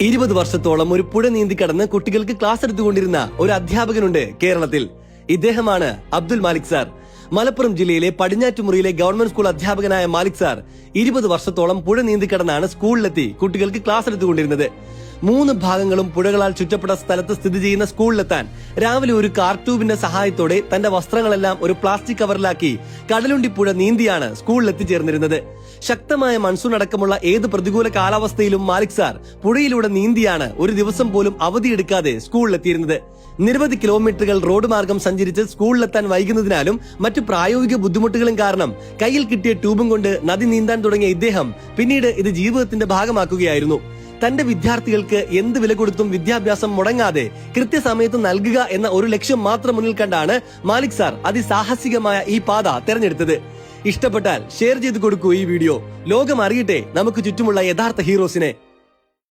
20 വർഷത്തോളം ഒരു പുഴ നീന്തിക്കടന്ന് കുട്ടികൾക്ക് ക്ലാസ് എടുത്തുകൊണ്ടിരുന്ന ഒരു അധ്യാപകനുണ്ട് കേരളത്തിൽ. ഇദ്ദേഹമാണ് അബ്ദുൽ മാലിക് സാർ. മലപ്പുറം ജില്ലയിലെ പടിഞ്ഞാറ്റുമുറിയിലെ ഗവൺമെന്റ് സ്കൂൾ അധ്യാപകനായ മാലിക് സാർ 20 വർഷത്തോളം പുഴ നീന്തിക്കടന്നാണ് സ്കൂളിലെത്തി കുട്ടികൾക്ക് ക്ലാസ് എടുത്തുകൊണ്ടിരുന്നത്. 3 ഭാഗങ്ങളും പുഴകളാൽ ചുറ്റപ്പെട്ട സ്ഥലത്ത് സ്ഥിതി ചെയ്യുന്ന സ്കൂളിലെത്താൻ രാവിലെ ഒരു കാർ ട്യൂബിന്റെ സഹായത്തോടെ തന്റെ വസ്ത്രങ്ങളെല്ലാം ഒരു പ്ലാസ്റ്റിക് കവറിലാക്കി കടലുണ്ടി പുഴ നീന്തിയാണ് സ്കൂളിലെത്തിച്ചേർന്നിരുന്നത്. ശക്തമായ മൺസൂൺ അടക്കമുള്ള ഏത് പ്രതികൂല കാലാവസ്ഥയിലും മാലിക് സാർ പുഴയിലൂടെ നീന്തിയാണ് ഒരു ദിവസം പോലും അവധിയെടുക്കാതെ സ്കൂളിലെത്തിയിരുന്നത്. നിരവധി കിലോമീറ്ററുകൾ റോഡ് മാർഗം സഞ്ചരിച്ച് സ്കൂളിലെത്താൻ വൈകുന്നതിനാലും മറ്റു പ്രായോഗിക ബുദ്ധിമുട്ടുകളും കാരണം കയ്യിൽ കിട്ടിയ ട്യൂബും കൊണ്ട് നദി നീന്താൻ തുടങ്ങിയ ഇദ്ദേഹം പിന്നീട് ഇത് ജീവിതത്തിന്റെ ഭാഗമാക്കുകയായിരുന്നു. തന്റെ വിദ്യാർത്ഥികൾക്ക് എന്ത് വില കൊടുത്തും വിദ്യാഭ്യാസം മുടങ്ങാതെ കൃത്യസമയത്ത് നൽകുക എന്ന ഒരു ലക്ഷ്യം മാത്രം മുന്നിൽ കണ്ടാണ് മാലിക് സാർ അതിസാഹസികമായ ഈ പാത തെരഞ്ഞെടുത്തത്. ഇഷ്ടപ്പെട്ടാൽ ഷെയർ ചെയ്ത് കൊടുക്കൂ ഈ വീഡിയോ. ലോകം അറിയട്ടെ നമുക്ക് ചുറ്റുമുള്ള യഥാർത്ഥ ഹീറോസിനെ.